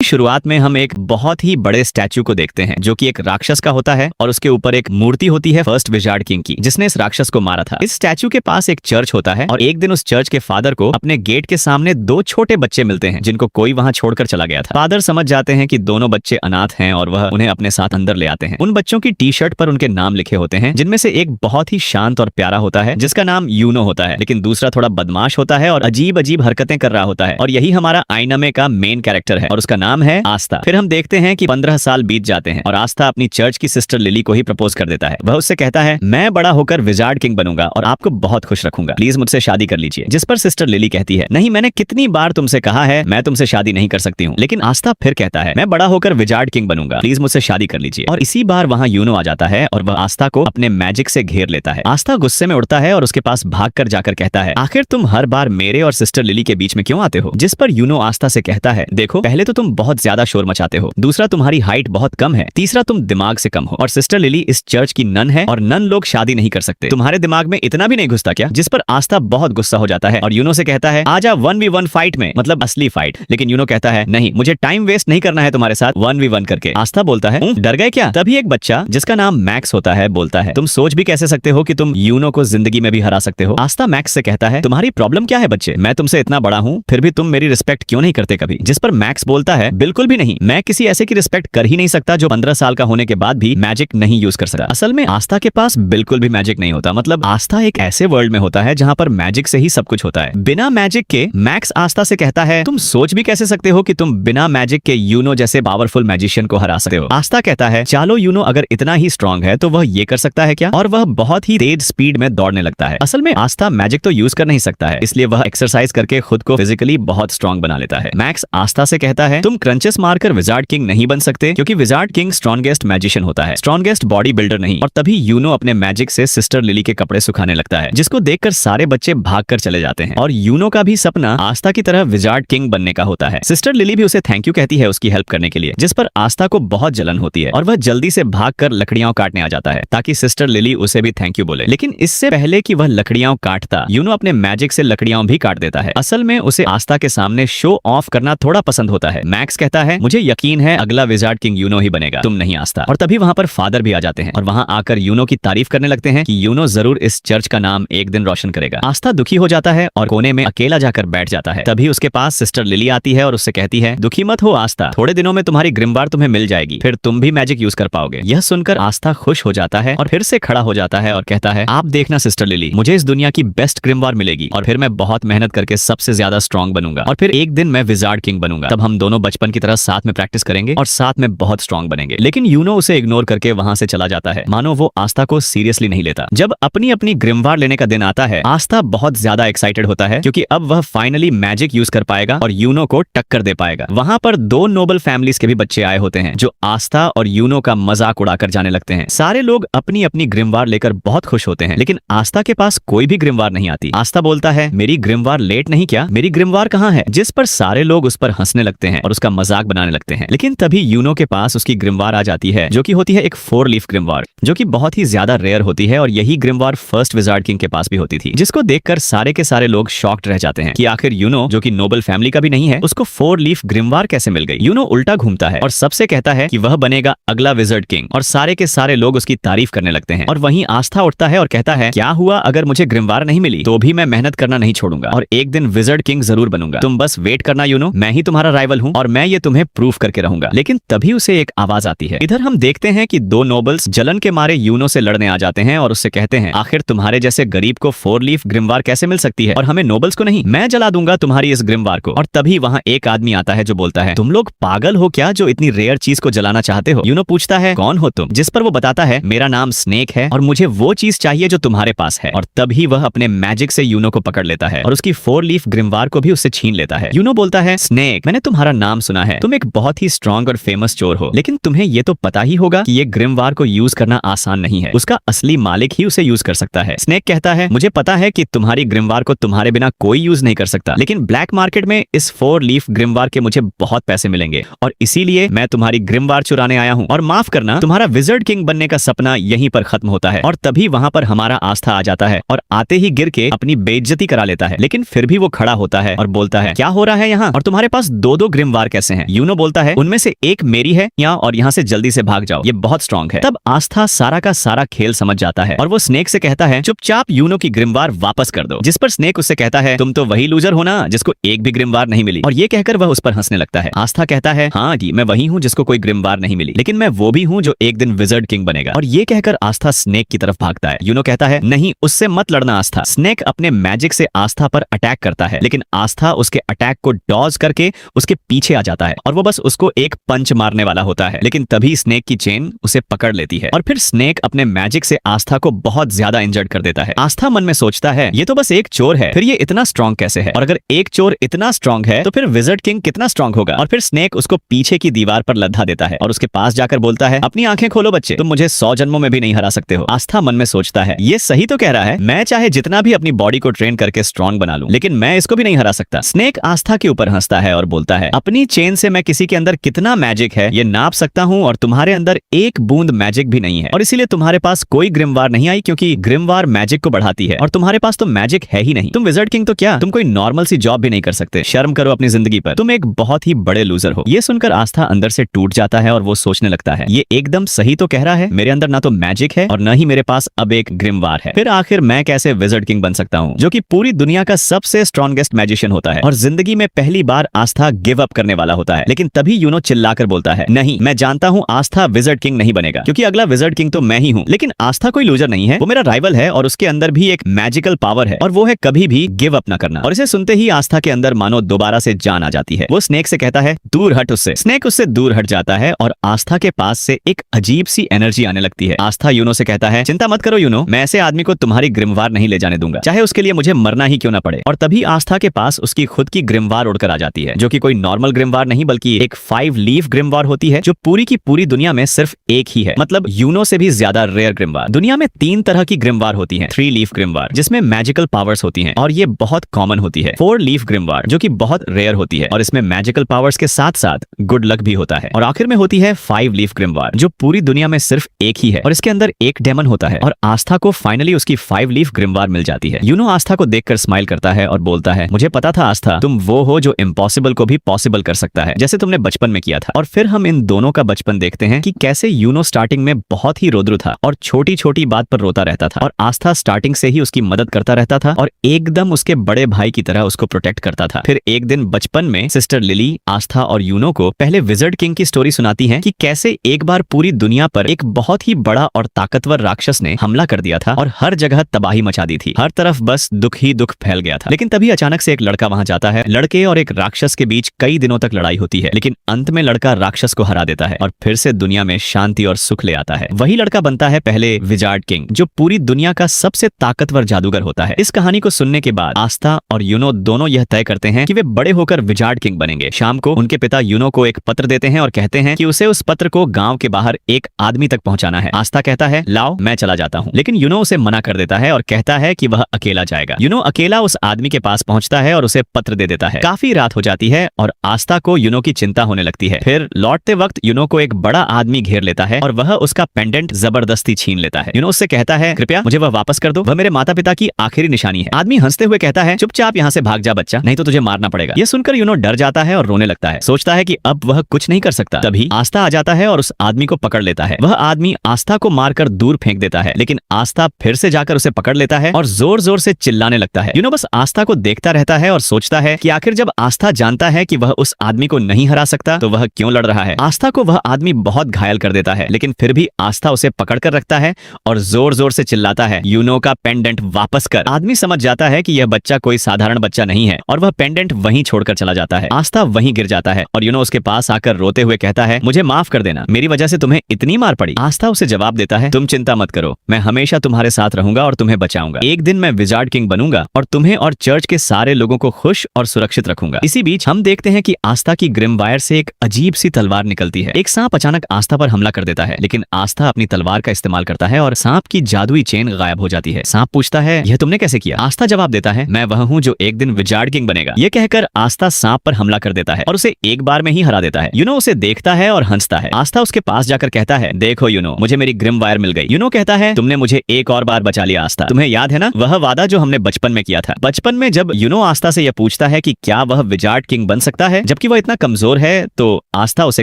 शुरुआत में हम एक बहुत ही बड़े स्टैचू को देखते हैं जो कि एक राक्षस का होता है और उसके ऊपर एक मूर्ति होती है फर्स्ट विजार्ड किंग की जिसने इस राक्षस को मारा था। इस स्टैचू के पास एक चर्च होता है और एक दिन उस चर्च के फादर को अपने गेट के सामने दो छोटे बच्चे मिलते हैं जिनको कोई वहां छोड़कर चला गया था। फादर समझ जाते हैं कि दोनों बच्चे अनाथ हैं और वह उन्हें अपने साथ अंदर ले आते हैं। उन बच्चों की टी शर्ट पर उनके नाम लिखे होते हैं जिनमें से एक बहुत ही शांत और प्यारा होता है जिसका नाम यूनो होता है, लेकिन दूसरा थोड़ा बदमाश होता है और अजीब अजीब हरकतें कर रहा होता है। और यही हमारा आइनमे का मेन कैरेक्टर है और उसका नाम है आस्था। फिर हम देखते हैं कि 15 साल बीत जाते हैं और आस्था अपनी चर्च की सिस्टर लिली को ही प्रपोज कर देता है। वह उससे कहता है मैं बड़ा होकर विजार्ड किंग बनूंगा और आपको बहुत खुश रखूंगा, प्लीज मुझसे शादी कर लीजिए। जिस पर सिस्टर लिली कहती है नहीं, मैंने कितनी बार तुमसे कहा है मैं तुमसे शादी नहीं कर सकती हूँ। लेकिन आस्था फिर कहता है मैं बड़ा होकर विजार्ड किंग बनूंगा, प्लीज मुझसे शादी कर लीजिए। और इसी बार वहां यूनो आ जाता है और वह आस्था को अपने मैजिक से घेर लेता है। आस्था गुस्से में उड़ता है और उसके पास भाग कर जाकर कहता है आखिर तुम हर बार मेरे और सिस्टर लिली के बीच में क्यों आते हो। जिस पर यूनो आस्था से कहता है देखो, पहले तो तुम बहुत ज्यादा शोर मचाते हो, दूसरा तुम्हारी हाइट बहुत कम है, तीसरा तुम दिमाग से कम हो, और सिस्टर लिली इस चर्च की नन है और नन लोग शादी नहीं कर सकते। तुम्हारे दिमाग में इतना भी नहीं घुसता क्या। जिस पर आस्था बहुत गुस्सा हो जाता है और यूनो से कहता है आजा 1v1 फाइट में, मतलब असली फाइट। लेकिन यूनो कहता है नहीं, मुझे टाइम वेस्ट नहीं करना है तुम्हारे साथ 1v1 करके। आस्था बोलता है डर गए क्या। तभी एक बच्चा जिसका नाम मैक्स होता है बोलता है तुम सोच भी कैसे सकते हो कि तुम यूनो को जिंदगी में भी हरा सकते हो। आस्था मैक्स से कहता है तुम्हारी प्रॉब्लम क्या है बच्चे, मैं तुमसे इतना बड़ा हूँ फिर भी तुम मेरी रिस्पेक्ट क्यों नहीं करते कभी। जिस पर मैक्स बोलता है बिल्कुल भी नहीं, मैं किसी ऐसे की रिस्पेक्ट कर ही नहीं सकता जो 15 साल का होने के बाद भी मैजिक नहीं यूज कर सकता। असल में आस्था के पास बिल्कुल भी मैजिक नहीं होता, मतलब आस्था एक ऐसे वर्ल्ड में होता है जहाँ पर मैजिक से ही सब कुछ होता है। बिना मैजिक के मैक्स आस्था से कहता है तुम सोच भी कैसे सकते हो कि तुम बिना मैजिक के यूनो जैसे पावरफुल मैजिशियन को हरा सकते हो। आस्था कहता है चलो यूनो अगर इतना ही स्ट्रांग है तो वह ये कर सकता है क्या, और वह बहुत ही तेज स्पीड में दौड़ने लगता है। असल में आस्था मैजिक तो यूज कर नहीं सकता है, इसलिए वह एक्सरसाइज करके खुद को फिजिकली बहुत स्ट्रांग बना लेता है। मैक्स आस्था से कहता है तुम क्रंचेस मारकर विजार्ड किंग नहीं बन सकते क्योंकि विजार्ड किंग स्ट्रॉन्गेस्ट मैजिशियन होता है, स्ट्रॉन्गेस्ट बॉडी बिल्डर नहीं। और तभी यूनो अपने मैजिक से सिस्टर लिली के कपड़े सुखाने लगता है जिसको देखकर सारे बच्चे भागकर चले जाते हैं। और यूनो का भी सपना आस्था की तरह विजार्ड किंग बनने का होता है। सिस्टर लिली भी उसे थैंक यू कहती है उसकी हेल्प करने के लिए, जिस पर आस्था को बहुत जलन होती है और वह जल्दी से भागकर लकड़ियां काटने आ जाता है ताकि सिस्टर लिली उसे भी थैंक यू बोले। लेकिन इससे पहले कि वह लकड़ियां काटता यूनो अपने मैजिक से लकड़ियां भी काट देता है। असल में उसे आस्था के सामने शो ऑफ करना थोड़ा पसंद होता है। मैक्स कहता है मुझे यकीन है अगला विजार्ड किंग यूनो ही बनेगा, तुम नहीं आस्था। और तभी वहां पर फादर भी आ जाते हैं और वहां आकर यूनो की तारीफ करने लगते हैं कि यूनो जरूर इस चर्च का नाम एक दिन रोशन करेगा। आस्था दुखी हो जाता है और कोने में अकेला जाकर बैठ जाता है। तभी उसके पास सिस्टर लिली आती है और उससे कहती है दुखी मत हो आस्था, थोड़े दिनों में तुम्हारी ग्रिमवार तुम्हें मिल जाएगी, फिर तुम भी मैजिक यूज कर पाओगे। यह सुनकर आस्था खुश हो जाता है और फिर से खड़ा हो जाता है और कहता है आप देखना सिस्टर लिली, मुझे इस दुनिया की बेस्ट ग्रिमवार मिलेगी और फिर मैं बहुत मेहनत करके सबसे ज्यादा स्ट्रांग बनूंगा और फिर एक दिन मैं विजार्ड किंग बनूंगा। तब हम दोनों बचपन की तरह साथ में प्रैक्टिस करेंगे और साथ में बहुत स्ट्रांग बनेंगे। लेकिन यूनो उसे इग्नोर करके वहां से चला जाता है, मानो वो आस्था को सीरियसली नहीं लेता। जब अपनी अपनी ग्रिमवार लेने का दिन आता है आस्था बहुत ज्यादा एक्साइटेड होता है क्योंकि अब वह फाइनली मैजिक यूज कर पाएगा और यूनो को टक्कर दे पाएगा। वहां पर दो नोबल फैमिलीज के भी बच्चे आए होते हैं जो आस्था और यूनो का मजाक उड़ाकर जाने लगते हैं। सारे लोग अपनी अपनी ग्रिमवार लेकर बहुत खुश होते हैं, लेकिन आस्था के पास कोई भी ग्रिमवार नहीं आती। आस्था बोलता है मेरी ग्रिमवार लेट नहीं क्या, मेरी ग्रिमवार कहाँ है। जिस पर सारे लोग उस पर हंसने लगते हैं और उसका मजाक बनाने लगते हैं। लेकिन तभी यूनो के पास उसकी ग्रिमवार आ जाती है जो कि होती है एक 4 लीफ ग्रिमवार, जो कि बहुत ही ज्यादा रेयर होती है और यही ग्रिमवार फर्स्ट विजार्ड किंग के पास भी होती थी, जिसको देखकर सारे के सारे लोग शॉक्ड रह जाते हैं कि आखिर यूनो जो कि नोबल फैमिली का भी नहीं है उसको 4 लीफ ग्रिमवार कैसे मिल गई। यूनो उल्टा घूमता है और सबसे कहता है कि वह बनेगा अगला विजार्ड किंग और सारे के सारे लोग उसकी तारीफ करने लगते हैं। और वहीं आस्था उठता है और कहता है क्या हुआ, अगर मुझे ग्रिमवार नहीं मिली तो भी मैं मेहनत करना नहीं छोड़ूंगा और एक दिन विजार्ड किंग जरूर बनूंगा। तुम बस वेट करना यूनो, मैं ही तुम्हारा राइवल हूँ और मैं ये तुम्हें प्रूफ करके रहूंगा। लेकिन तभी उसे एक आवाज आती है। इधर हम देखते हैं कि दो नोबल्स जलन के मारे यूनो से लड़ने आ जाते हैं और उससे कहते हैं आखिर तुम्हारे जैसे गरीब को 4 लीफ ग्रिमवार कैसे मिल सकती है और हमें नोबल्स को नहीं, मैं जला दूंगा तुम्हारी इस ग्रिमवार को। और तभी वहां एक आदमी आता है जो बोलता है तुम लोग पागल हो क्या जो इतनी रेयर चीज को जलाना चाहते हो। यूनो पूछता है कौन हो तुम, जिस पर वो बताता है मेरा नाम स्नेक है और मुझे वो चीज चाहिए जो तुम्हारे पास है। और तभी वह अपने मैजिक से यूनो को पकड़ लेता है और उसकी 4 लीफ ग्रिमवार को भी उससे छीन लेता है। यूनो बोलता है स्नेक, मैंने तुम्हारा नाम सुना है, तुम एक बहुत ही स्ट्रांग और फेमस चोर हो, लेकिन तुम्हें ये तो पता ही होगा कि ये ग्रिमवार को यूज करना आसान नहीं है, उसका असली मालिक ही उसे यूज कर सकता है। स्नेक कहता है मुझे पता है कि तुम्हारी ग्रिमवार को तुम्हारे बिना कोई यूज नहीं कर सकता, लेकिन ब्लैक मार्केट में इस 4 लीफ ग्रिमवार के मुझे बहुत पैसे मिलेंगे और इसीलिए मैं तुम्हारी ग्रिमवार चुराने आया हूँ। और माफ करना, तुम्हारा विजार्ड किंग बनने का सपना यहीं पर खत्म होता है। और तभी वहां पर हमारा आस्था आ जाता है और आते ही गिर के अपनी बेइज्जती करा लेता है, लेकिन फिर भी वो खड़ा होता है और बोलता है क्या हो रहा है यहाँ, और तुम्हारे पास 2-2 ग्रिमवार ग्रिमवार कैसे हैं? यूनो बोलता है उनमें से एक मेरी है और यहाँ से जल्दी से भाग जाओ, ये बहुत स्ट्रांग है। तब आस्था सारा का सारा खेल समझ जाता है और वो स्नेक से कहता है चुपचाप यूनो की ग्रिमवार वापस कर दो। जिस पर स्नेक उससे कहता है तुम तो वही लूजर हो ना जिसको एक भी ग्रिमवार नहीं मिली, और ये कहकर वह उस पर हंसने लगता है। आस्था कहता है हाँ जी, मैं वही हूँ जिसको कोई ग्रिमवार नहीं मिली, लेकिन मैं वो भी हूँ जो एक दिन विजर्ड किंग बनेगा। और ये कहकर आस्था स्नेक की तरफ भागता है। यूनो कहता है नहीं, उससे मत लड़ना आस्था। स्नेक अपने मैजिक से आस्था पर अटैक करता है, लेकिन आस्था उसके अटैक को डॉज करके उसके पीछे आ जाता है और वो बस उसको एक पंच मारने वाला होता है, लेकिन तभी स्नेक की चेन उसे पकड़ लेती है और फिर स्नेक अपने मैजिक से आस्था को बहुत ज्यादा इंजर्ड कर देता है। आस्था मन में सोचता है ये तो बस एक चोर है, फिर ये इतना स्ट्रांग कैसे है, और अगर एक चोर इतना स्ट्रांग है तो फिर विजर्ड किंग कितना स्ट्रांग होगा। और फिर स्नेक उसको पीछे की दीवार पर लद्दा देता है और उसके पास जाकर बोलता है अपनी आंखें खोलो बच्चे, तुम मुझे 100 जन्मों में भी नहीं हरा सकते हो। आस्था मन में सोचता है ये सही तो कह रहा है, मैं चाहे जितना भी अपनी बॉडी को ट्रेन करके स्ट्रांग बना लूं, लेकिन मैं इसको भी नहीं हरा सकता। स्नेक आस्था के ऊपर हंसता है और बोलता है अपनी चेन से मैं किसी के अंदर कितना मैजिक है ये नाप सकता हूं, और तुम्हारे अंदर एक बूंद मैजिक भी नहीं है, और इसीलिए तुम्हारे पास कोई ग्रिमवार नहीं आई, क्योंकि ग्रिमवार मैजिक को बढ़ाती है और तुम्हारे पास तो मैजिक है ही नहीं। तुम विजर्ड किंग तो क्या, तुम कोई नॉर्मल सी जॉब भी नहीं कर सकते। शर्म करो अपनी जिंदगी पर, तुम एक बहुत ही बड़े लूजर हो। ये सुनकर आस्था अंदर से टूट जाता है और वो सोचने लगता है ये एकदम सही तो कह रहा है, मेरे अंदर ना तो मैजिक है और न ही मेरे पास अब एक ग्रिमवार है, फिर आखिर मैं कैसे विजर्ड किंग बन सकता हूँ जो कि पूरी दुनिया का सबसे स्ट्रॉन्गेस्ट मैजिशियन होता है। और जिंदगी में पहली बार आस्था गिव अप करने वाला होता है, लेकिन तभी यूनो चिल्लाकर बोलता है नहीं, मैं जानता हूँ आस्था विजर्ड किंग नहीं बनेगा, क्योंकि अगला विजर्ड किंग तो मैं ही हूँ। लेकिन आस्था कोई लूजर नहीं है, वो मेरा राइवल है और उसके अंदर भी एक मैजिकल पावर है, और वो है कभी भी गिव अप ना करना। और इसे सुनते ही आस्था के अंदर मानो दोबारा से जान आ जाती है। वो स्नेक से कहता है दूर हट उससे। स्नेक उससे दूर हट जाता है और आस्था के पास से एक अजीब सी एनर्जी आने लगती है। आस्था यूनो से कहता है चिंता मत करो यूनो, मैं ऐसे आदमी को तुम्हारी ग्रिमवार नहीं ले जाने दूंगा, चाहे उसके लिए मुझे मरना ही क्यों ना पड़े। और तभी आस्था के पास उसकी खुद की ग्रिमवार उड़कर आ जाती है, जो कि कोई नॉर्मल ग्रिमवार नहीं बल्कि एक 5 लीफ ग्रिमवार होती है, जो पूरी की पूरी दुनिया में सिर्फ एक ही है, मतलब यूनो से भी ज्यादा रेयर ग्रिमवार। दुनिया में 3 तरह की ग्रिमवार होती है। 3 लीफ ग्रिमवार जिसमें मैजिकल पावर्स होती हैं और ये बहुत कॉमन होती है। 4 लीफ ग्रिमवार जो कि बहुत रेयर होती है और इसमें मैजिकल पावर्स के साथ साथ गुड लक भी होता है। और आखिर में होती है 5 लीफ ग्रिमवार जो पूरी दुनिया में सिर्फ एक ही है और इसके अंदर एक डेमन होता है। और आस्था को फाइनली उसकी 5 लीफ ग्रिमवार मिल जाती है। यूनो आस्था को देखकर स्माइल करता है और बोलता है मुझे पता था आस्था, तुम वो हो जो इम्पॉसिबल को भी पॉसिबल कर सकता है, जैसे तुमने बचपन में किया था। और फिर हम इन दोनों का बचपन देखते हैं कि कैसे यूनो स्टार्टिंग में बहुत ही रोद्रु था और छोटी छोटी बात पर रोता रहता था, और आस्था स्टार्टिंग से ही उसकी मदद करता रहता था और एकदम उसके बड़े भाई की तरह उसको प्रोटेक्ट करता था। फिर एक दिन बचपन में सिस्टर लिली आस्था और यूनो को पहले विजर्ड किंग की स्टोरी सुनाती है कि कैसे एक बार पूरी दुनिया पर एक बहुत ही बड़ा और ताकतवर राक्षस ने हमला कर दिया था और हर जगह तबाही मचा दी थी। हर तरफ बस दुख ही दुख फैल गया था। लेकिन तभी अचानक से एक लड़का वहां जाता है। लड़के और एक राक्षस के बीच कई दिनों तक लड़ाई होती है, लेकिन अंत में लड़का राक्षस को हरा देता है और फिर से दुनिया में शांति और सुख ले आता है। वही लड़का बनता है पहले विजार्ड किंग, जो पूरी दुनिया का सबसे ताकतवर जादूगर होता है। इस कहानी को सुनने के बाद आस्था और यूनो दोनों यह तय करते हैं कि वे बड़े होकर विजार्ड किंग बनेंगे। शाम को उनके पिता यूनो को एक पत्र देते हैं और कहते हैं कि उसे उस पत्र को गांव के बाहर एक आदमी तक पहुंचाना है। आस्था कहता है लाओ मैं चला जाता हूं, लेकिन यूनो उसे मना कर देता है और कहता है कि वह अकेला जाएगा। यूनो अकेला उस आदमी के पास पहुंचता है और उसे पत्र दे देता है। काफी रात हो जाती है और आस्था को यूनो की चिंता होने लगती है। फिर लौटते वक्त यूनो को एक बड़ा आदमी घेर लेता है और वह उसका पेंडेंट जबरदस्ती छीन लेता है। यूनो उससे कहता है कृपया मुझे वह वापस कर दो, वह मेरे माता पिता की आखिरी निशानी है। आदमी हंसते हुए कहता है चुपचाप यहाँ से भाग जा बच्चा, नहीं तो तुझे मारना पड़ेगा। यह सुनकर यूनो डर जाता है और रोने लगता है। सोचता है कि अब वह कुछ नहीं कर सकता। तभी आस्था आ जाता है और उस आदमी को पकड़ लेता है। वह आदमी आस्था को मारकर दूर फेंक देता है, लेकिन आस्था फिर से जाकर उसे पकड़ लेता है और जोर जोर से चिल्लाने लगता है। यूनो बस आस्था को देखता रहता है और सोचता है कि आखिर जब आस्था जानता है कि वह उस आदमी को नहीं हरा सकता तो वह क्यों लड़ रहा है। आस्था को वह आदमी बहुत घायल कर देता है, लेकिन फिर भी आस्था उसे पकड़ कर रखता है और जोर जोर से चिल्लाता है यूनो का पेंडेंट वापस कर। आदमी समझ जाता है कि यह बच्चा कोई साधारण बच्चा नहीं है और वह पेंडेंट वहीं छोड़कर चला जाता है। आस्था वहीं गिर जाता है और यूनो उसके पास आकर रोते हुए कहता है मुझे माफ कर देना, मेरी वजह से तुम्हें इतनी मार पड़ी। आस्था उसे जवाब देता है तुम चिंता मत करो, मैं हमेशा तुम्हारे साथ रहूंगा और तुम्हें बचाऊंगा। एक दिन मैं विजार्ड किंग बनूंगा और तुम्हें और चर्च के सारे लोगों को खुश और सुरक्षित रखूंगा। इसी बीच हम देखते हैं कि आस्था की ग्रिमवायर से एक अजीब सी तलवार निकलती है। एक सांप अचानक आस्था पर हमला कर देता है, लेकिन आस्था अपनी तलवार का इस्तेमाल करता है और सांप की जादुई चेन गायब हो जाती है। सांप पूछता है यह तुमने कैसे किया? आस्था जवाब देता है मैं वह हूँ जो एक दिन विजार्ड किंग बनेगा। यह कहकर आस्था सांप पर हमला कर देता है और उसे एक बार में ही हरा देता है। यूनो उसे देखता है और हंसता है। आस्था उसके पास जाकर कहता है देखो यूनो, मुझे मेरी ग्रिमवायर मिल गई। यूनो कहता है तुमने मुझे एक और बार बचा लिया आस्था, तुम्हें याद है ना वह वादा जो हमने बचपन में किया था। बचपन में जब यूनो आस्था से यह पूछता है कि क्या वह विजार्ड किंग बन सकता है, जब जबकि वह इतना कमजोर है। तो आस्था उसे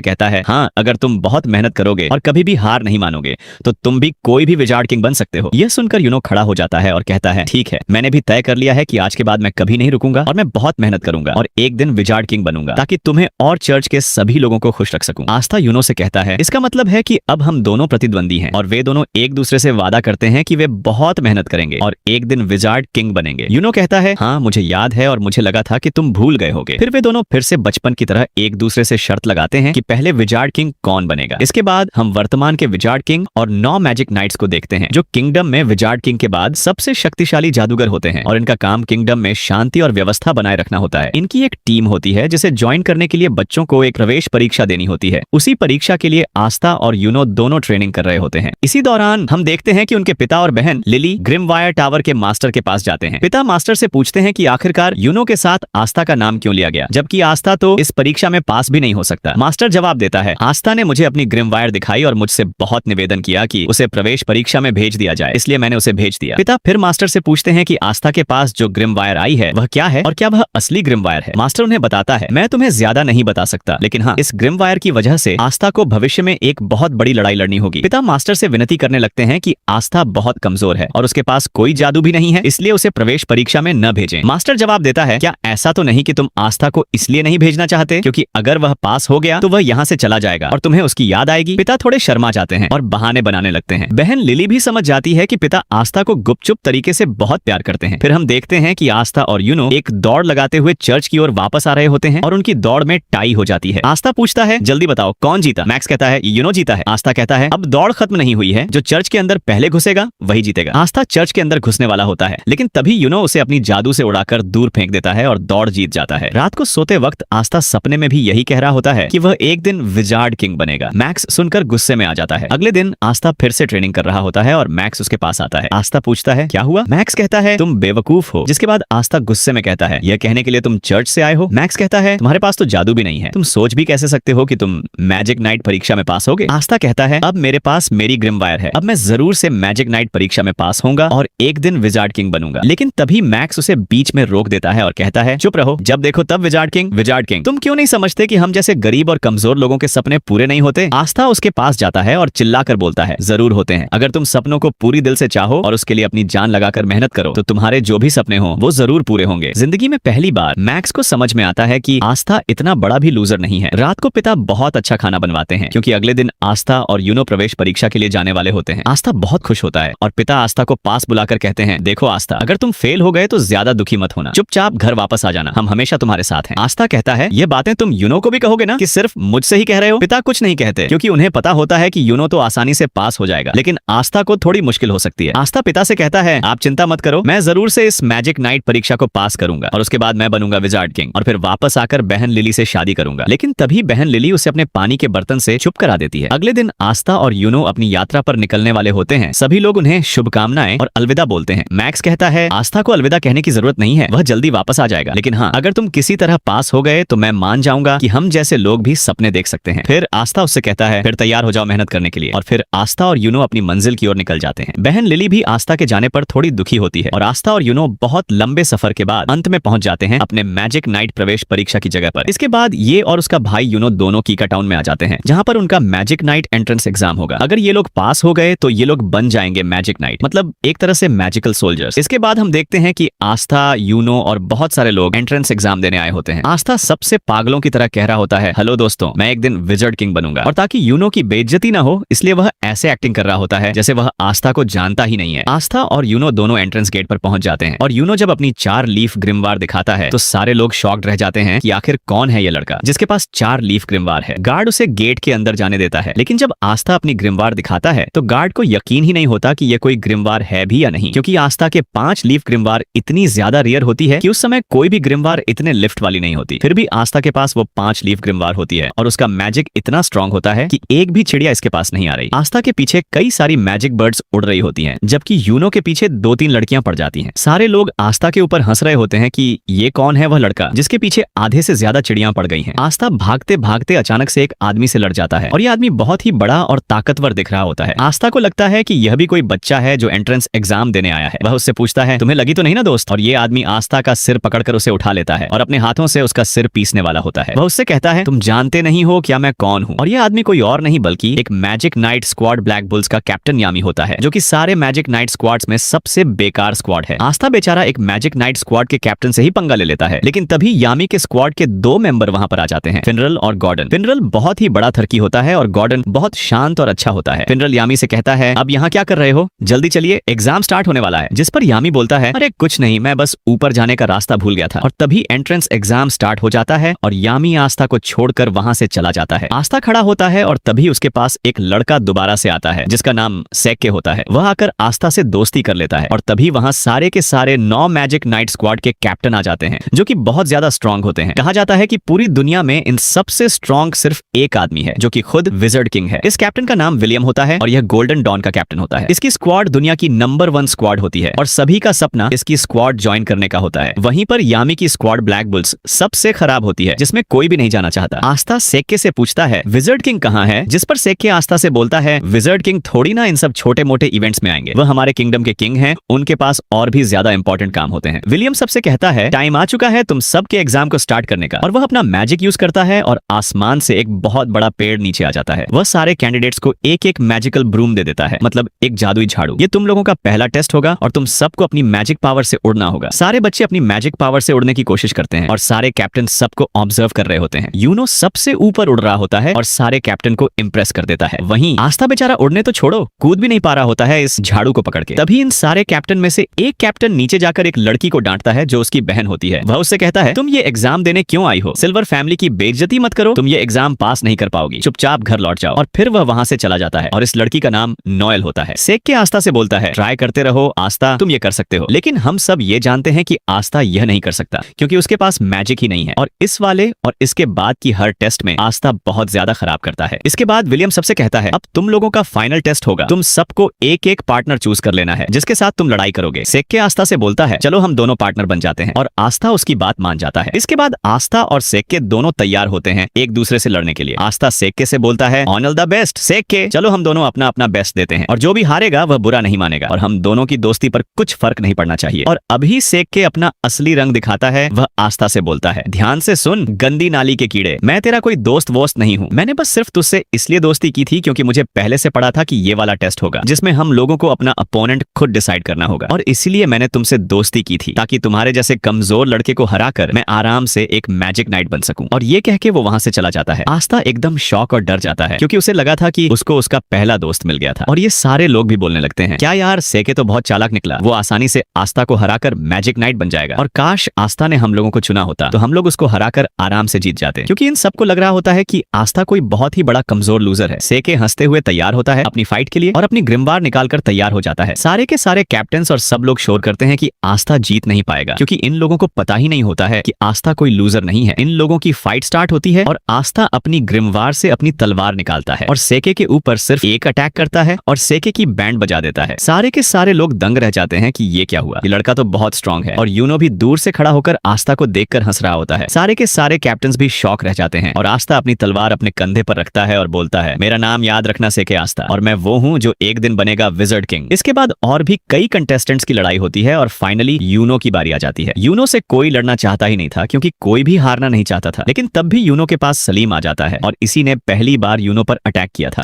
कहता है, हाँ, अगर तुम बहुत मेहनत करोगे और कभी भी हार नहीं मानोगे तो तुम भी कोई भी विजार्ड किंग बन सकते हो। यह सुनकर यूनो खड़ा हो जाता है और कहता है, ठीक है, मैंने भी तय कर लिया है कि आज के बाद मैं कभी नहीं रुकूंगा और मैं बहुत मेहनत करूंगा और एक दिन विजार्ड किंग बनूंगा ताकि तुम्हें और चर्च के सभी लोगों को खुश रख सकूं। आस्था यूनो से कहता है, इसका मतलब है कि अब हम दोनों प्रतिद्वंदी हैं और वे दोनों एक दूसरे से वादा करते हैं कि वे बहुत मेहनत करेंगे और एक दिन विजार्ड किंग बनेंगे। यूनो कहता है, हाँ, मुझे याद है और मुझे लगा था कि तुम भूल गए होगे। फिर वे दोनों फिर से बचपन की तरह एक दूसरे से शर्त लगाते हैं कि पहले विजार्ड किंग कौन बनेगा। इसके बाद हम वर्तमान के विजार्ड किंग और 9 मैजिक नाइट्स को देखते हैं जो किंगडम में विजार्ड किंग के बाद सबसे शक्तिशाली जादूगर होते हैं और इनका काम किंगडम में शांति और व्यवस्था बनाए रखना होता है। इनकी एक टीम होती है जिसे ज्वाइन करने के लिए बच्चों को एक प्रवेश परीक्षा देनी होती है। उसी परीक्षा के लिए आस्था और यूनो दोनों ट्रेनिंग कर रहे होते हैं। इसी दौरान हम देखते हैं कि उनके पिता और बहन लिली ग्रिमवायर टावर के मास्टर के पास जाते हैं। पिता मास्टर से पूछते हैं कि आखिरकार यूनो के साथ आस्था का नाम क्यों लिया गया, जबकि आस्था तो इस परीक्षा में पास भी नहीं हो सकता। मास्टर जवाब देता है, आस्था ने मुझे अपनी ग्रिमवायर दिखाई और मुझसे बहुत निवेदन किया कि उसे प्रवेश परीक्षा में भेज दिया जाए, इसलिए मैंने उसे भेज दिया। पिता फिर मास्टर से पूछते हैं कि आस्था के पास जो ग्रिमवायर आई है वह क्या है और क्या वह असली ग्रिमवायर है। मास्टर उन्हें बताता है, मैं तुम्हें ज्यादा नहीं बता सकता, लेकिन हाँ, इस ग्रिमवायर की वजह से आस्था को भविष्य में एक बहुत बड़ी लड़ाई लड़नी होगी। पिता मास्टर से विनती करने लगते हैं कि आस्था बहुत कमजोर है और उसके पास कोई जादू भी नहीं है, इसलिए उसे प्रवेश परीक्षा में न भेजें। मास्टर जवाब देता है, क्या ऐसा तो नहीं कि तुम आस्था को इसलिए नहीं भेजना चाहते क्योंकि अगर वह पास हो गया तो वह यहाँ से चला जाएगा और तुम्हें उसकी याद आएगी। पिता थोड़े शर्मा जाते हैं और बहाने बनाने लगते हैं। बहन लिली भी समझ जाती है कि पिता आस्था को गुपचुप तरीके से बहुत प्यार करते हैं। फिर हम देखते हैं कि आस्था और यूनो एक दौड़ लगाते हुए चर्च की ओर वापस आ रहे होते हैं और उनकी दौड़ में टाई हो जाती है। आस्था पूछता है, जल्दी बताओ कौन जीता। मैक्स कहता है, यूनो जीता है। आस्था कहता है, अब दौड़ खत्म नहीं हुई है, जो चर्च के अंदर पहले घुसेगा वही जीतेगा। आस्था चर्च के अंदर घुसने वाला होता है, लेकिन तभी यूनो उसे अपनी जादू से उड़ाकर दूर फेंक देता है और दौड़ जीत जाता है। रात को सोते वक्त आस्था सपने में भी यही कह रहा होता है कि वह एक दिन विजार्ड किंग बनेगा। मैक्स सुनकर गुस्से में आ जाता है। अगले दिन आस्था फिर से ट्रेनिंग कर रहा होता है और मैक्स उसके पास आता है। आस्था पूछता है, क्या हुआ। मैक्स कहता है, तुम बेवकूफ हो। जिसके बाद आस्था गुस्से में कहता है, यह कहने के लिए तुम चर्च से आए हो। मैक्स कहता है, तुम्हारे पास तो जादू भी नहीं है, तुम सोच भी कैसे सकते हो कि तुम मैजिक नाइट परीक्षा में पास होगे। आस्था कहता है, अब मेरे पास मेरी ग्रिमवायर है, अब मैं जरूर से मैजिक नाइट परीक्षा में पास होऊंगा और एक दिन विजार्ड किंग बनूंगा। लेकिन तभी मैक्स उसे बीच में रोक देता है और कहता है, चुप रहो, जब देखो तब विजार्ड किंग विजार्ड किंग। तुम क्यों नहीं समझते कि हम जैसे गरीब और कमजोर लोगों के सपने पूरे नहीं होते। आस्था उसके पास जाता है और चिल्लाकर बोलता है, जरूर होते हैं। अगर तुम सपनों को पूरी दिल से चाहो और उसके लिए अपनी जान लगाकर मेहनत करो तो तुम्हारे जो भी सपने हो वो जरूर पूरे होंगे। जिंदगी में पहली बार मैक्स को समझ में आता है कि आस्था इतना बड़ा भी लूजर नहीं है। रात को पिता बहुत अच्छा खाना बनवाते हैं क्योंकि अगले दिन आस्था और यूनो प्रवेश परीक्षा के लिए जाने वाले होते हैं। आस्था बहुत खुश होता है और पिता आस्था को पास बुलाकर कहते हैं, देखो आस्था, अगर तुम फेल हो गए तो ज्यादा दुखी मत होना, चुपचाप घर वापस आ जाना, हम हमेशा तुम्हारे साथ हैं। आस्था कहता है, ये बातें तुम यूनो को भी कहोगे ना कि सिर्फ मुझसे ही कह रहे हो। पिता कुछ नहीं कहते क्योंकि उन्हें पता होता है कि यूनो तो आसानी से पास हो जाएगा, लेकिन आस्था को थोड़ी मुश्किल हो सकती है। आस्था पिता से कहता है, आप चिंता मत करो, मैं जरूर से इस मैजिक नाइट परीक्षा को पास करूंगा और उसके बाद मैं बनूंगा विजार्ड किंग और फिर वापस आकर बहन लिली से शादी करूंगा। लेकिन तभी बहन लिली उसे अपने पानी के बर्तन से चुप करा देती है। अगले दिन आस्था और यूनो अपनी यात्रा पर निकलने वाले होते हैं। सभी लोग उन्हें शुभकामनाएं और अलविदा बोलते हैं। मैक्स कहता है, आस्था को अलविदा कहने की जरूरत नहीं है, वह जल्दी वापस आ जाएगा, लेकिन हाँ, अगर तुम किसी तरह पास हो गए तो मैं मान जाऊंगा कि हम जैसे लोग भी सपने देख सकते हैं। फिर आस्था उससे कहता है, फिर तैयार हो जाओ मेहनत करने के लिए। और फिर आस्था और यूनो अपनी मंजिल की ओर निकल जाते हैं। बहन लिली भी आस्था के जाने पर थोड़ी दुखी होती है और आस्था और यूनो बहुत लंबे सफर के बाद अंत में पहुंच जाते हैं अपने मैजिक नाइट प्रवेश परीक्षा की जगह पर। इसके बाद ये और उसका भाई यूनो दोनों कीका टाउन में आ जाते हैं जहां पर उनका मैजिक नाइट एंट्रेंस एग्जाम होगा। अगर ये लोग पास हो गए तो ये लोग बन जाएंगे मैजिक नाइट, मतलब एक तरह से मैजिकल सोल्जर्स। इसके बाद हम देखते हैं कि आस्था, यूनो और बहुत सारे लोग एंट्रेंस एग्जाम देने आए होते हैं। आस्था सबसे पागलों की तरह कह रहा होता है, हेलो दोस्तों, मैं एक दिन विजार्ड किंग बनूंगा। और ताकि यूनो की बेइज्जती ना हो इसलिए वह ऐसे एक्टिंग कर रहा होता है जैसे वह आस्था को जानता ही नहीं है। आस्था और यूनो दोनों एंट्रेंस गेट पर पहुंच जाते हैं और यूनो जब अपनी 4 लीफ ग्रिमवार दिखाता है तो सारे लोग शॉक्ड रह जाते हैं कि आखिर कौन है ये लड़का जिसके पास 4 लीफ ग्रिमवार है। गार्ड उसे गेट के अंदर जाने देता है, लेकिन जब आस्था अपनी ग्रिमवार दिखाता है तो गार्ड को यकीन ही नहीं होता कि ये कोई ग्रिमवार है भी या नहीं, क्योंकि आस्था के 5 लीफ ग्रिमवार इतनी ज्यादा रेयर होती है कि उस समय कोई भी ग्रिमवार इतने लिफ्ट वाली नहीं होती। फिर भी आस्था के पास वो 5 लीफ ग्रिमवार होती है और उसका मैजिक इतना स्ट्रांग होता है कि एक भी चिड़िया इसके पास नहीं आ रही। आस्था के पीछे कई सारी मैजिक बर्ड्स उड़ रही होती हैं, जबकि यूनो के पीछे 2-3 लड़कियां पड़ जाती हैं। सारे लोग आस्था के ऊपर हंस रहे होते हैं कि ये कौन है वह लड़का जिसके पीछे आधे से ज्यादा चिड़ियां पड़ गई हैं। आस्था भागते भागते अचानक से एक आदमी से लड़ जाता है और ये आदमी बहुत ही बड़ा और ताकतवर दिख रहा होता है। आस्था को लगता है कि यह भी कोई बच्चा है जो एंट्रेंस एग्जाम देने आया है। वह उससे पूछता है, तुम्हें लगी तो नहीं ना दोस्त? और ये आदमी आस्था का सिर पकड़कर उसे उठा लेता है और अपने हाथों से उसका सिर पीस पीसने वाला होता है। वह उससे कहता है तुम जानते नहीं हो क्या मैं कौन हूँ। और यह आदमी कोई और नहीं बल्कि एक magic night squad black bulls का कैप्टन यामी होता है, जो कि सारे मैजिक नाइट स्क्वाड्स में सबसे बेकार स्क्वाड है। आस्था बेचारा एक मैजिक नाइट स्क्वाड के कैप्टन से ही पंगा ले लेता है, लेकिन तभी यामी के स्क्वाड के 2 मेंबर वहां पर आ जाते हैं, फिनरल और गॉर्डन। फिनरल बहुत ही बड़ा थरकी होता है और गॉर्डन बहुत शांत और अच्छा होता है। फिनरल यामी से कहता है अब यहाँ क्या कर रहे हो, जल्दी चलिए एग्जाम स्टार्ट होने वाला है। जिस पर यामी बोलता है अरे कुछ नहीं, मैं बस ऊपर जाने का रास्ता भूल गया था। और तभी एंट्रेंस एग्जाम स्टार्ट हो जाता है और यामी आस्था को छोड़कर वहां से चला जाता है। आस्था खड़ा होता है और तभी उसके पास एक लड़का दोबारा से आता है जिसका नाम सेक्के होता है। वह आकर आस्था से दोस्ती कर लेता है और तभी वहां सारे के सारे 9 मैजिक नाइट स्क्वाड के कैप्टन आ जाते हैं, जो कि बहुत ज्यादा स्ट्रांग होते हैं। कहा जाता है कि पूरी दुनिया में इन सबसे स्ट्रांग सिर्फ एक आदमी है, जो कि खुद विजर्ड किंग है। इस कैप्टन का नाम विलियम होता है और यह गोल्डन डॉन का कैप्टन होता है। इसकी स्क्वाड दुनिया की नंबर 1 स्क्वाड होती है और सभी का सपना इसकी स्क्वाड ज्वाइन करने का होता है। वहीं पर यामी की स्क्वाड ब्लैक बुल्स सबसे खराब होती है, जिसमें कोई भी नहीं जाना चाहता। आस्था सेक्के से पूछता है विजर्ड किंग कहाँ है, जिस पर सेक्के आस्था से बोलता है विजर्ड किंग थोड़ी ना इन सब छोटे मोटे इवेंट्स में आएंगे, वह हमारे किंगडम के किंग हैं, उनके पास और भी ज्यादा इंपॉर्टेंट काम होते हैं। विलियम सबसे कहता है टाइम आ चुका है तुम सबके एग्जाम को स्टार्ट करने का, और वह अपना मैजिक यूज करता है और आसमान से एक बहुत बड़ा पेड़ नीचे आ जाता है। वह सारे कैंडिडेट्स को एक एक मैजिकल ब्रूम दे देता है, मतलब एक जादुई झाड़ू। ये तुम लोगों का पहला टेस्ट होगा और तुम सबको अपनी मैजिक पावर से उड़ना होगा। सारे बच्चे अपनी मैजिक पावर से उड़ने की कोशिश करते हैं और सारे कैप्टन सबको ऑब्जर्व कर रहे होते हैं। यूनो सबसे ऊपर उड़ रहा होता है और सारे कैप्टन को इंप्रेस कर देता है। वहीं आस्था बेचारा उड़ने तो छोड़ो, कूद भी नहीं पा रहा होता है इस झाड़ू को पकड़ के। तभी इन सारे कैप्टन में से एक कैप्टन नीचे जाकर एक लड़की को डांटता है जो उसकी बहन होती है। वह उससे कहता है तुम ये एग्जाम देने क्यों आई हो, सिल्वर फैमिली की बेइज्जती मत करो, तुम ये एग्जाम पास नहीं कर पाओगी, चुपचाप घर लौट जाओ। और फिर वह वहां से चला जाता है और इस लड़की का नाम नोएल होता है। सेक्के आस्था से बोलता है ट्राई करते रहो आस्था, तुम ये कर सकते हो। लेकिन हम सब ये जानते हैं कि आस्था यह नहीं कर सकता क्योंकि उसके पास मैजिक ही नहीं है, और इस वाले और इसके बाद की हर टेस्ट में आस्था बहुत ज्यादा खराब करता है। इसके बाद विलियम सबसे कहता है अब तुम लोगों का फाइनल टेस्ट होगा, तुम सबको एक एक पार्टनर चूज कर लेना है जिसके साथ तुम लड़ाई करोगे। सेक्के आस्था से बोलता है चलो हम दोनों पार्टनर बन जाते हैं, और आस्था उसकी बात मान जाता है। इसके बाद आस्था और सेक्के दोनों तैयार होते हैं एक दूसरे से लड़ने के लिए। आस्था सेक्के से बोलता है ऑन द बेस्ट सेक्के, चलो हम दोनों अपना अपना बेस्ट देते हैं और जो भी हारेगा वह बुरा नहीं मानेगा और हम दोनों की दोस्ती पर कुछ फर्क नहीं पड़ना चाहिए। और अभी सेक्के अपना असली रंग दिखाता है। वह आस्था से बोलता है ध्यान से सुन गंदी नाली के कीड़े, मैं तेरा कोई दोस्त वोस्त नहीं हूँ, मैंने बस सिर्फ तुझसे इसलिए दोस्ती की थी क्योंकि मुझे पहले से पड़ा था कि ये वाला टेस्ट होगा जिसमें हम लोगों को अपना अपोनेंट खुद डिसाइड करना होगा, और इसीलिए मैंने तुमसे दोस्ती की थी ताकि तुम्हारे जैसे कमजोर लड़के को हराकर मैं आराम से एक मैजिक नाइट बन सकूं। और ये कह के वो वहां से चला जाता है। आस्था एकदम शॉक और डर जाता है क्योंकि उसे लगा था कि उसको उसका पहला दोस्त मिल गया था। और ये सारे लोग भी बोलने लगते हैं क्या यार सेके तो बहुत चालाक निकला, वो आसानी से आस्था को हराकर मैजिक नाइट बन जाएगा, और काश आस्था ने हम लोगों को चुना होता तो हम लोग उसको हराकर आराम से जीत जाते। क्योंकि इन सबको लग रहा होता है कि आस्था कोई बहुत ही बड़ा कमजोर लूजर है। सेके हंसते हुए तैयार होता है अपनी फाइट के लिए और अपनी ग्रिमवार निकालकर तैयार हो जाता है। सारे के सारे कैप्टन्स और सब लोग शोर करते हैं कि आस्था जीत नहीं पाएगा क्योंकि इन लोगों को पता ही नहीं होता है कि आस्था कोई लूजर नहीं है। इन लोगों की फाइट स्टार्ट होती है और आस्था अपनी ग्रिमवार से अपनी तलवार निकालता है और सेके के ऊपर सिर्फ एक अटैक करता है और सेके की बैंड बजा देता है। सारे के सारे लोग दंग रह जाते हैं कि ये क्या हुआ, ये लड़का तो बहुत स्ट्रांग है। और यूनो भी दूर से खड़ा होकर आस्था को देखकर हंस रहा होता है। सारे के सारे कैप्टन्स भी शॉक रह जाते हैं और आस्था अपनी तलवार अपने कंधे पर रखता है और बोलता है मेरा नाम याद रखना सेके आस्था, और मैं वो हूँ जो एक दिन बनेगा विजर्ड किंग। इसके बाद और भी कई कंटेस्टेंट्स की लड़ाई होती है और फाइनली यूनो की बारी आ जाती है। यूनो से कोई लड़ना चाहता ही नहीं था क्योंकि कोई भी हारना नहीं चाहता था, लेकिन तब भी यूनो के पास सलीम आ जाता है और इसी ने पहली बार यूनो पर अटैक किया था।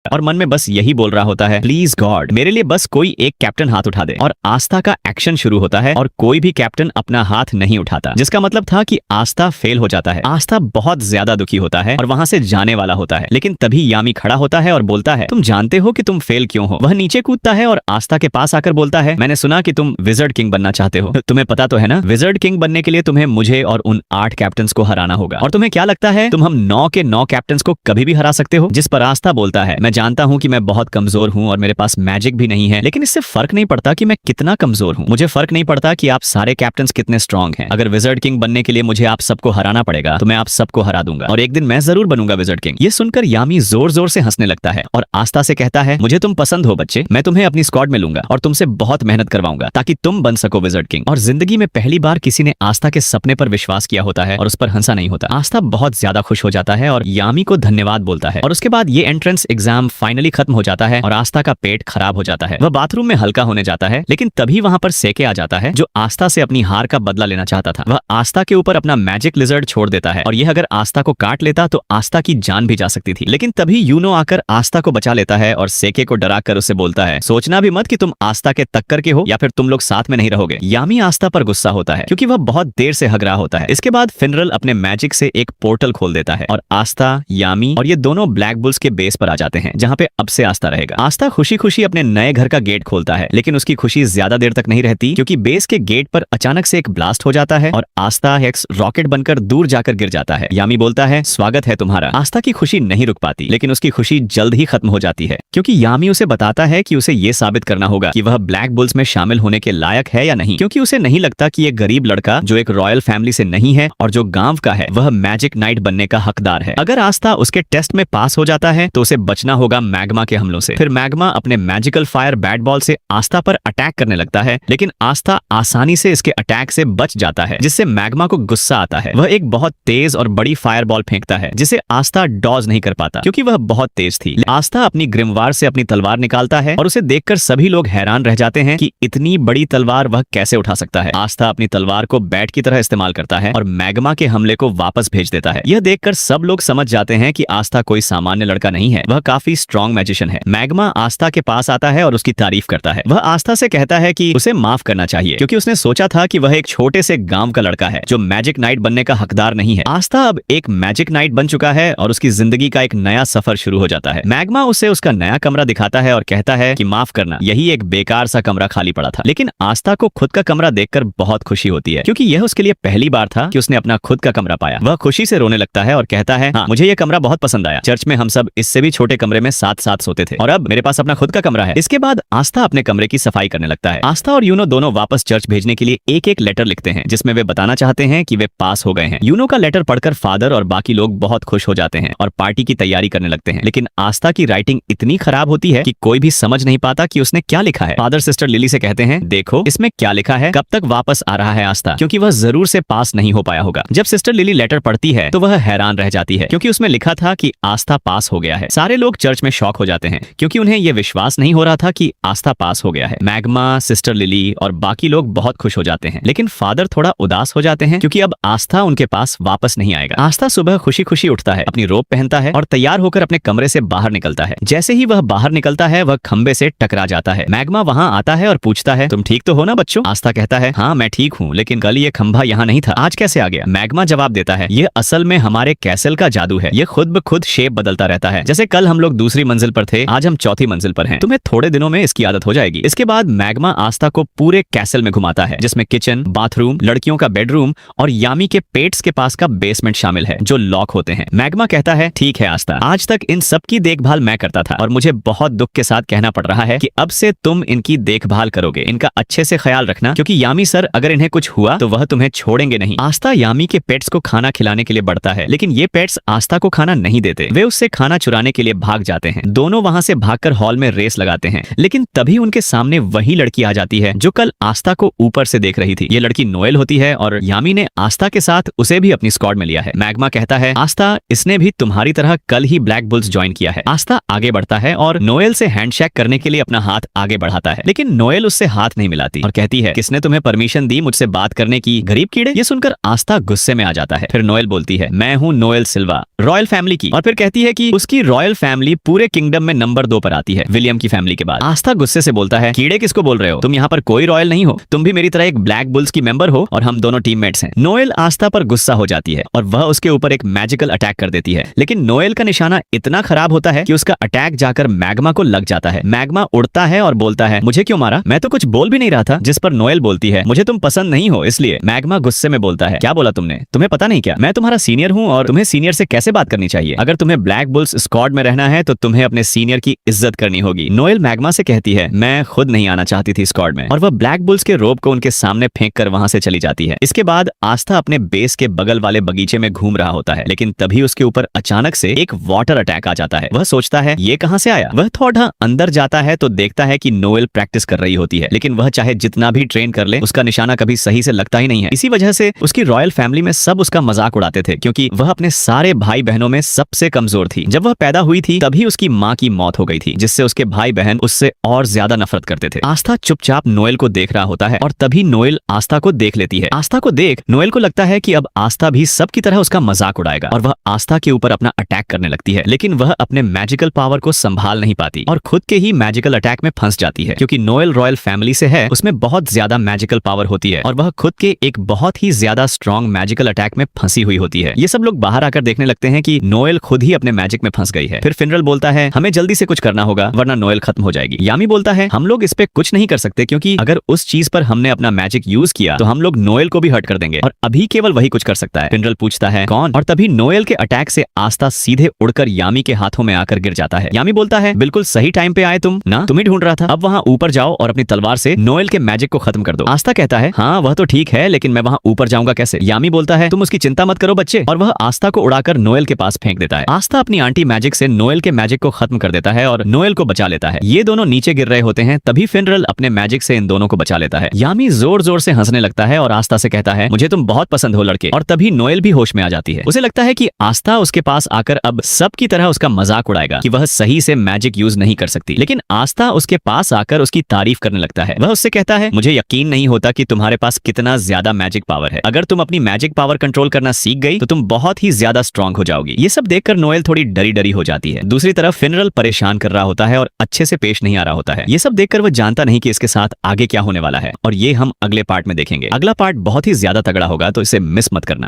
और मन में बस यही बोल रहा होता है प्लीज गॉड मेरे लिए बस कोई एक कैप्टन हाथ उठा दे। और आस्था का एक्शन शुरू होता है और कोई भी कैप्टन अपना हाथ नहीं उठाता, जिसका मतलब था कि आस्था फेल हो जाता है। आस्था बहुत ज्यादा दुखी होता है और वहां से जाने वाला होता है, लेकिन तभी यामी खड़ा होता है और बोलता है तुम जानते हो कि तुम फेल क्यों हो। वह नीचे कूदता है और आस्था के पास आकर बोलता है मैंने सुना कि तुम विजर्ड किंग बनना चाहते हो, तुम्हें पता तो है ना विजर्ड किंग बनने के लिए तुम्हें मुझे और उन 8 कैप्टन्स को हराना होगा, और तुम्हें क्या लगता है तुम हम 9 के 9 कैप्टन्स को कभी भी हरा सकते हो। जिस पर आस्था बोलता है मैं जानता हूं कि मैं बहुत कमजोर हूं और मेरे पास मैजिक भी नहीं है, लेकिन इससे फर्क नहीं पड़ता कि मैं कितना कमजोर हूं। मुझे फर्क नहीं पड़ता कि आप सारे कैप्टन्स कितने स्ट्रांग हैं। अगर विजर्ड किंग बनने के लिए मुझे आप सबको हराना पड़ेगा तो मैं आप सबको हरा दूंगा और एक दिन मैं जरूर बनूंगा विजर्ड किंग। ये सुनकर यामी जोर जोर से हंसने लगता है और आस्था से कहता है मुझे तुम पसंद हो बच्चे, मैं तुम्हें अपनी स्क्वाड में लूंगा और तुमसे बहुत मेहनत करवाऊंगा ताकि तुम बन सको विजर्ड किंग। और जिंदगी में पहली बार किसी ने आस्था के सपने पर विश्वास किया होता है और उस पर हंसा नहीं होता। आस्था बहुत ज्यादा खुश हो जाता है और यामी को धन्यवाद बोलता है और उसके बाद ये एंट्रेंस एग्जाम फाइनली खत्म हो जाता है और आस्था का पेट खराब हो जाता है। वह बाथरूम में हल्का होने जाता है, लेकिन तभी वहां पर सेके आ जाता है जो आस्था से अपनी हार का बदला लेना चाहता था। वह आस्था के ऊपर अपना मैजिक लिजर्ड छोड़ देता है और यह अगर आस्था को काट लेता तो आस्था की जान भी जा सकती थी। लेकिन तभी यूनो आकर आस्था को बचा लेता है और सेके को डराकर उसे बोलता है, सोचना भी मत कि तुम आस्था के टक्कर के हो या फिर तुम लोग साथ में नहीं रहोगे। यामी आस्था पर गुस्सा होता है क्योंकि वह बहुत देर से हग रहा होता है। इसके बाद फिनरल अपने मैजिक से एक पोर्टल खोल देता है और आस्था, यामी और ये दोनों ब्लैक बुल्स के बेस पर आ जाते हैं जहाँ पे अब से आस्था रहेगा। आस्था खुशी खुशी अपने नए घर का गेट खोलता है, लेकिन उसकी खुशी ज्यादा देर तक नहीं रहती क्योंकि बेस के गेट पर अचानक से एक ब्लास्ट हो जाता है और आस्था हेक्स रॉकेट बनकर दूर जाकर गिर जाता है। यामी बोलता है, स्वागत है तुम्हारा। आस्था की खुशी नहीं रुक पाती, लेकिन उसकी खुशी जल्द ही खत्म हो जाती है क्योंकि यामी उसे बताता है कि उसे ये साबित करना होगा कि वह ब्लैक बुल्स में शामिल होने के लायक है या नहीं, क्योंकि उसे नहीं लगता कि एक गरीब लड़का जो एक रॉयल फैमिली से नहीं है और जो गांव का है वह मैजिक नाइट बनने का हकदार है। अगर आस्था उसके टेस्ट में पास हो जाता है तो उसे बचना होगा मैग्मा के हमलों से। फिर मैग्मा अपने मैजिकल फायर बैट बॉल से आस्था पर अटैक करने लगता है, लेकिन आस्था आसानी से इसके अटैक से बच जाता है, जिससे मैग्मा को गुस्सा आता है। वह एक बहुत तेज और बड़ी फायर बॉल फेंकता है जिसे आस्था डॉज नहीं कर पाता क्योंकि वह बहुत तेज थी। आस्था अपनी ग्रिमवार से अपनी तलवार निकालता है और उसे देखकर सभी लोग हैरान रह जाते हैं कि इतनी बड़ी तलवार वह कैसे उठा सकता है। आस्था अपनी तलवार को बैट की तरह इस्तेमाल करता है और मैग्मा के हमले को वापस भेज देता है। यह देखकर सब लोग समझ जाते हैं कि आस्था कोई सामान्य लड़का नहीं है, वह काफी स्ट्रॉन्ग मैजिशियन है। मैग्मा आस्था के पास आता है और उसकी तारीफ करता है। वह आस्था से कहता है कि उसे माफ करना चाहिए क्योंकि उसने सोचा था कि वह एक छोटे से गांव का लड़का है जो मैजिक नाइट बनने का हकदार नहीं है। आस्था अब एक मैजिक नाइट बन चुका है और उसकी जिंदगी का एक नया सफर शुरू हो जाता है। मैग्मा उसे उसका नया कमरा दिखाता है और कहता है कि माफ करना, यही एक बेकार सा कमरा खाली पड़ा था। लेकिन आस्था को खुद का कमरा देखकर बहुत खुशी होती है क्योंकि यह उसके लिए पहली बार था कि उसने अपना खुद का कमरा पाया। वह खुशी से रोने लगता है और कहता है, हाँ, मुझे यह कमरा बहुत पसंद आया। चर्च में हम सब इससे भी छोटे कमरे में साथ साथ सोते थे और अब मेरे पास अपना खुद का कमरा है। इसके बाद आस्था अपने कमरे की सफाई करने लगता है। आस्था और यूनो दोनों वापस चर्च भेजने के लिए एक एक लेटर लिखते हैं जिसमें वे बताना चाहते हैं कि वे पास हो गए हैं। यूनो का लेटर पढ़कर फादर और बाकी लोग बहुत खुश हो जाते हैं और पार्टी की तैयारी करने लगते हैं, लेकिन आस्था की राइटिंग इतनी खराब होती है कि कोई भी समझ नहीं पाता कि उसने क्या लिखा है। फादर सिस्टर लिली से कहते हैं, देखो इसमें क्या लिखा है, कब तक वापस आ रहा है आस्था, क्योंकि वह जरूर से पास नहीं हो पाया होगा। जब सिस्टर लिली लेटर पढ़ती है तो वह हैरान रह जाती है क्योंकि उसमें लिखा था कि आस्था पास हो गया है। सारे लोग चर्च में शॉक हो जाते हैं क्योंकि उन्हें यह विश्वास नहीं हो रहा था कि आस्था पास हो गया है। मैग्मा, सिस्टर लिली और बाकी लोग बहुत खुश हो जाते हैं, लेकिन फादर थोड़ा उदास हो जाते हैं क्योंकि अब आस्था उनके पास वापस नहीं आएगा। आस्था सुबह खुशी खुशी उठता है, अपनी रोब पहनता है और तैयार होकर अपने कमरे से बाहर निकलता है। जैसे ही वह बाहर निकलता है वह खंबे से टकरा जाता है। मैग्मा वहां आता है और पूछता है, तुम ठीक तो हो ना बच्चों? आस्था कहता है, हाँ मैं ठीक हूँ, लेकिन कल ये खंभा यहाँ नहीं था, आज कैसे आ गया? मैग्मा जवाब देता है, ये असल में हमारे कैसल का जादू है, ये खुद ब खुद शेप बदलता रहता है। जैसे कल हम लोग दूसरी मंजिल पर थे, आज हम चौथी मंजिल पर हैं। तुम्हें थोड़े दिनों में इसकी आदत हो जाएगी। इसके बाद मैग्मा आस्था को पूरे कैसल में घुमाता है जिसमें किचन, बाथरूम, लड़कियों का बेडरूम और यामी के पेट्स के पास का बेसमेंट शामिल है जो लॉक होते हैं। मैग्मा कहता है, ठीक है आस्था, आज तक इन सब की देखभाल मैं करता था और मुझे बहुत दुख के साथ कहना पड़ रहा है कि अब से तुम इनकी देखभाल करोगे। इनका अच्छे से ख्याल रखना क्योंकि यामी सर अगर इन्हें कुछ हुआ तो वह तुम्हें छोड़ेंगे नहीं। आस्था यामी के पेट्स को खाना खिलाने के लिए बढ़ता है, लेकिन ये पेट्स आस्था को खाना नहीं देते। वे उससे खाना चुराने के लिए भाग जाते हैं। दोनों वहां से भागकर हॉल में रेस लगाते हैं, लेकिन तभी उनके सामने वही लड़की आ जाती है जो कल आस्था को ऊपर से देख रही थी। ये लड़की नोएल होती है और यामी ने आस्था के साथ उसे भी अपनी स्क्वाड में लिया है। मैग्मा कहता है, आस्था, इसने भी तुम्हारी तरह कल ही ब्लैक बुल्स ज्वाइन किया है। आस्था आगे बढ़ता है और नोएल से हैंडशेक करने के लिए अपना हाथ आगे बढ़ाता है, लेकिन नोएल उससे हाथ नहीं मिलाती और कहती है, किसने तुम्हें परमिशन दी मुझसे बात करने की, गरीब कीड़े? ये सुनकर आस्था गुस्से में आ जाता है। फिर नोएल बोलती है, मैं हूँ नोएल सिल्वा, रॉयल फैमिली की, और फिर कहती है कि उसकी रॉयल फैमिली पूरे किंगडम में नंबर 2 पर आती है, विलियम की फैमिली के बाद। आस्था गुस्से से बोलता है, कीड़े किसको बोल रहे हो? तुम यहाँ पर कोई रॉयल नहीं हो, तुम भी मेरी तरह एक ब्लैक बुल्स की मेंबर हो और हम दोनों टीममेट्स हैं। नोएल आस्था पर गुस्सा हो जाती है और वह उसके ऊपर एक मैजिकल अटैक कर देती है, लेकिन नोएल का निशाना इतना खराब होता है कि उसका अटैक जाकर मैग्मा को लग जाता है। मैग्मा उड़ता है और बोलता है, मुझे क्यों मारा? मैं तो कुछ बोल भी नहीं रहा था। जिस पर नोएल बोलती है, मुझे तुम पसंद नहीं हो इसलिए। मैग्मा गुस्से में बोलता है, क्या बोला तुमने? तुम्हें पता नहीं क्या, मैं तुम्हारा सीनियर हूँ और तुम्हें सीनियर से कैसे बात करनी चाहिए। अगर तुम्हें ब्लैक बुल्स स्क्वाड में रहना है तो तुम्हें अपने सीनियर की इज्जत करनी होगी। नोएल मैग्मा से कहती है, मैं खुद नहीं आना चाहती थी स्क्वाड में, और वह ब्लैक बुल्स के रोब को उनके सामने फेंक कर वहां से चली जाती है। इसके बाद आस्था अपने बेस के बगल वाले बगीचे में घूम रहा होता है, लेकिन तभी उसके ऊपर अचानक से एक वाटर अटैक आ जाता है। वह सोचता है, ये कहां से आया? वह थोड़ा अंदर जाता है तो देखता है कि नोएल प्रैक्टिस कर रही होती है, लेकिन वह चाहे जितना भी ट्रेन कर ले उसका निशाना कभी सही से लगता ही नहीं है। इसी वजह से उसकी रॉयल फैमिली में सब उसका मजाक उड़ाते थे क्योंकि वह अपने सारे भाई बहनों में सबसे कमजोर थी। जब वह पैदा हुई थी तभी तभी उसकी माँ की मौत हो गई थी, जिससे उसके भाई बहन उससे और ज्यादा नफरत करते थे। आस्था चुपचाप नोएल को देख रहा होता है और तभी नोएल आस्था को देख लेती है। आस्था को देख नोएल को लगता है कि अब आस्था भी सबकी तरह उसका मजाक उड़ाएगा और वह आस्था के ऊपर अपना अटैक करने लगती है, लेकिन वह अपने मैजिकल पावर को संभाल नहीं पाती और खुद के ही मैजिकल अटैक में फंस जाती है। क्योंकि नोएल रॉयल फैमिली से है, उसमें बहुत ज्यादा मैजिकल पावर होती है और वह खुद के एक बहुत ही ज्यादा स्ट्रॉन्ग मैजिकल अटैक में फंसी हुई होती है। ये सब लोग बाहर आकर देखने लगते हैं कि नोएल खुद ही अपने मैजिक में फंस गई है। फिर फिनरल बोलता है हमें जल्दी से कुछ करना होगा वरना नोएल खत्म हो जाएगी। यामी बोलता है हम लोग इस पे कुछ नहीं कर सकते क्योंकि अगर उस चीज पर हमने अपना मैजिक यूज किया तो हम लोग नोएल को भी हर्ट कर देंगे और अभी केवल वही कुछ कर सकता है। फिनरल पूछता है कौन, और तभी नोएल के अटैक से आस्था सीधे उड़कर यामी के हाथों में आकर गिर जाता है। यामी बोलता है बिल्कुल सही टाइम पे आए तुम ना, तुम्हें ढूंढ रहा था। अब वहाँ ऊपर जाओ और अपनी तलवार से नोएल के मैजिक को खत्म कर दो। आस्था कहता है हाँ वह तो ठीक है, लेकिन मैं वहाँ ऊपर जाऊंगा कैसे। यामी बोलता है तुम उसकी चिंता मत करो बच्चे, और वह आस्था को उड़ाकर नोएल के पास फेंक देता है। आस्था अपनी आंटी मैजिक से नोएल के मैजिक को खत्म कर देता है और नोएल को बचा लेता है। ये दोनों नीचे गिर रहे होते हैं, तभी फिनरल अपने मैजिक से इन दोनों को बचा लेता है। यामी जोर जोर से हंसने लगता है और आस्था से कहता है मुझे तुम बहुत पसंद हो लड़के, और तभी नोएल भी होश में आ जाती है। उसे लगता है कि आस्था उसके पास आकर अब सब की तरह उसका मजाक उड़ाएगा कि वह सही से मैजिक यूज नहीं कर सकती, लेकिन आस्था उसके पास आकर उसकी तारीफ करने लगता है। वह उससे कहता है मुझे यकीन नहीं होता कि तुम्हारे पास कितना ज्यादा मैजिक पावर है। अगर तुम अपनी मैजिक पावर कंट्रोल करना सीख गई तो तुम बहुत ही ज्यादा स्ट्रांग हो जाओगी। ये सब देखकर नोएल थोड़ी डरी डरी हो जाती है। दूसरी तरफ फिनरल परेशान कर रहा होता है और अच्छे से पेश नहीं आ रहा होता है। ये सब देखकर वह जानता नहीं कि इसके साथ आगे क्या होने वाला है, और ये हम अगले पार्ट में देखेंगे। अगला पार्ट बहुत ही ज्यादा तगड़ा होगा, तो इसे मिस मत करना।